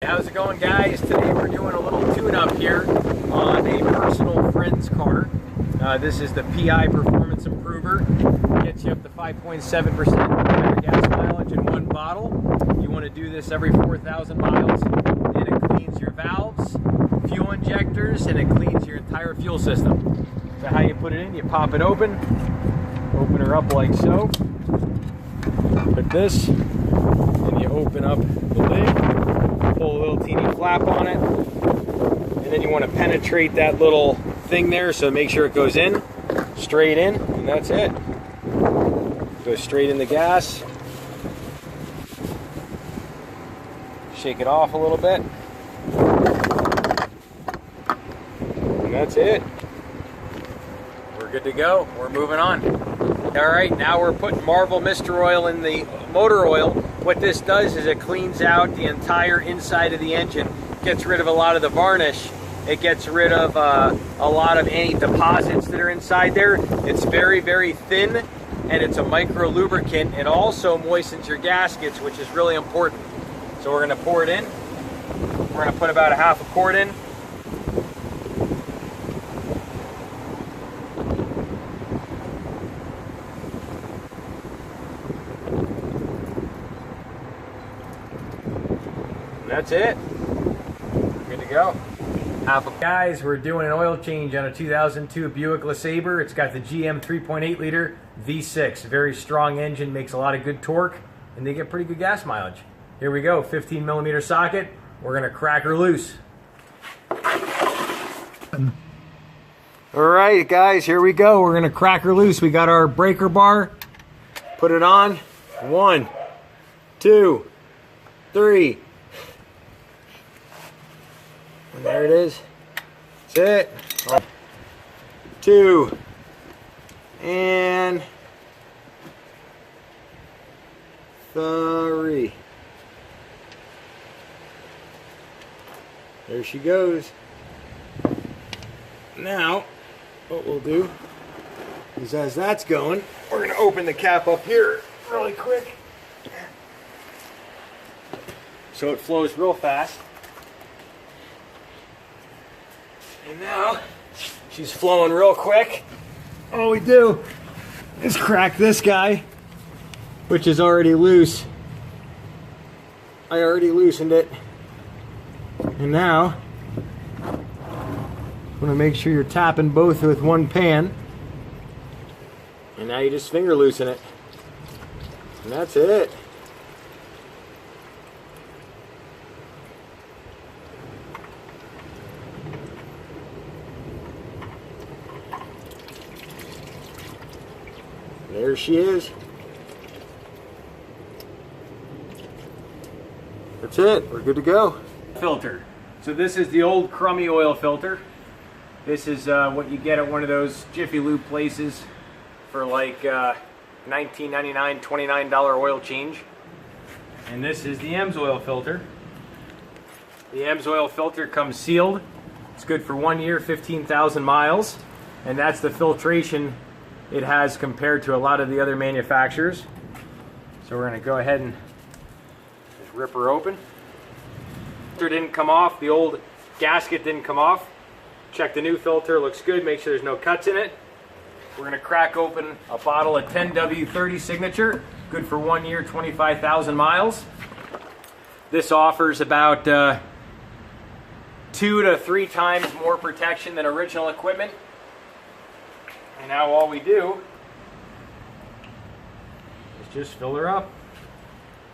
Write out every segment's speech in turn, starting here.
How's it going, guys? Today we're doing a little tune-up here on a personal friend's car. This is the PI Performance Improver. Gets you up to 5.7% gas mileage in one bottle. You want to do this every 4,000 miles, and it cleans your valves, fuel injectors, and it cleans your entire fuel system. So how you put it in, you pop it open her up like so, like this, and you open up the lid, pull a little teeny flap on it, and then you want to penetrate that little thing there, so make sure it goes in, straight in, and that's it. Go straight in the gas. Shake it off a little bit. And that's it. We're good to go. We're moving on. Alright, now we're putting Marvel Mister Oil in the motor oil. What this does is it cleans out the entire inside of the engine, gets rid of a lot of the varnish. It gets rid of a lot of any deposits that are inside there. It's very, very thin, and it's a micro lubricant. It also moistens your gaskets, which is really important. So we're going to pour it in. We're going to put about a half a quart in. And that's it. Good to go. Guys, we're doing an oil change on a 2002 Buick LeSabre. It's got the GM 3.8 liter V6. Very strong engine, makes a lot of good torque, and they get pretty good gas mileage. Here we go, 15mm socket. We're gonna crack her loose. All right, guys, here we go. We're gonna crack her loose. We got our breaker bar. Put it on. 1, 2, 3. And there it is. That's it. 2 and 3. There she goes. Now, what we'll do is, as that's going, we're going to open the cap up here really quick so it flows real fast. And now, she's flowing real quick. All we do is crack this guy, which is already loose. I already loosened it. And now, you want to make sure you're tapping both with one pan. And now you just finger loosen it. And that's it. There she is. That's it. We're good to go. Filter. So this is the old crummy oil filter. This is what you get at one of those Jiffy Lube places for like $19.99, $29 oil change. And this is the AMSOIL filter. The AMSOIL filter comes sealed. It's good for 1 year, 15,000 miles. And that's the filtration it has compared to a lot of the other manufacturers. So we're going to go ahead and just rip her open. Filter didn't come off, the old gasket didn't come off. Check the new filter, looks good, make sure there's no cuts in it. We're going to crack open a bottle of 10W30 Signature, good for 1 year, 25,000 miles. This offers about 2 to 3 times more protection than original equipment. And now all we do is just fill her up.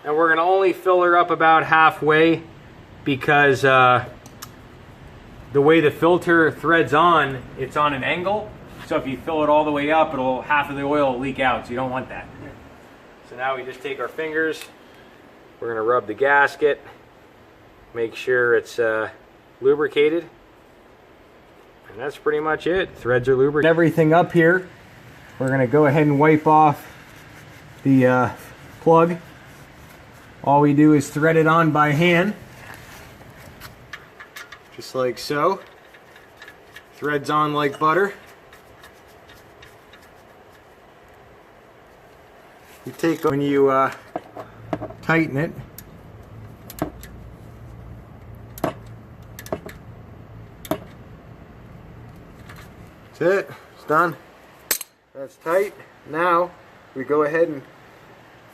And we're going to only fill her up about halfway because the way the filter threads on, it's on an angle. So if you fill it all the way up, half of the oil will leak out, so you don't want that. So now we just take our fingers, we're going to rub the gasket, make sure it's lubricated. And that's pretty much it. Threads are lubricated. Everything up here, we're going to go ahead and wipe off the plug. All we do is thread it on by hand. Just like so. Threads on like butter. You take when you tighten it, That's it. It's done. That's tight. Now we go ahead and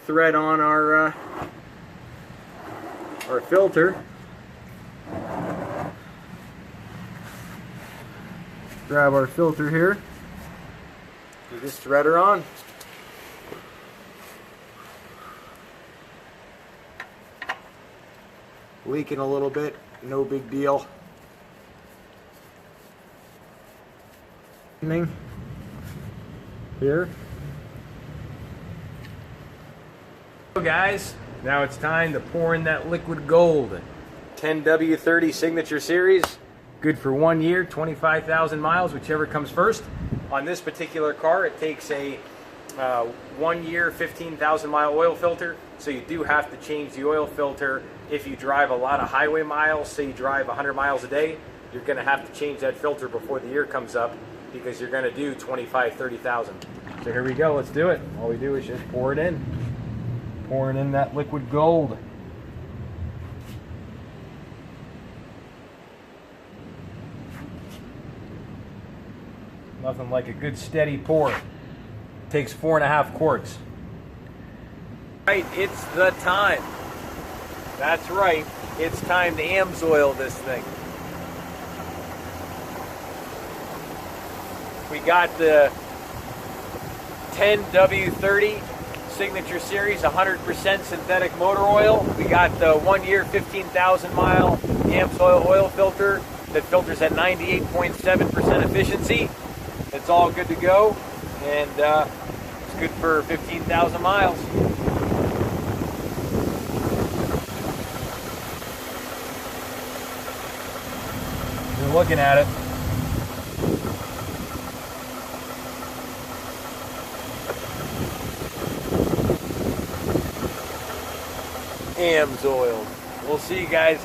thread on our filter. Grab our filter here. We just thread her on. Leaking a little bit, no big deal. Here. So guys, now it's time to pour in that liquid gold. 10W30 Signature Series, good for 1 year, 25,000 miles, whichever comes first. On this particular car, it takes a 1 year, 15,000 mile oil filter, so you do have to change the oil filter if you drive a lot of highway miles. Say you drive 100 miles a day, you're going to have to change that filter before the year comes up, because you're going to do 25, 30,000. So here we go, let's do it. All we do is just pour it in. Pouring in that liquid gold. Nothing like a good steady pour. Takes 4.5 quarts. Right, it's the time. That's right, it's time to AMSOIL this thing. We got the 10W30 Signature Series 100% synthetic motor oil. We got the 1 year 15,000 mile AMSOIL oil filter that filters at 98.7% efficiency. It's all good to go, and it's good for 15,000 miles. You're looking at it. AMSOIL. We'll see you guys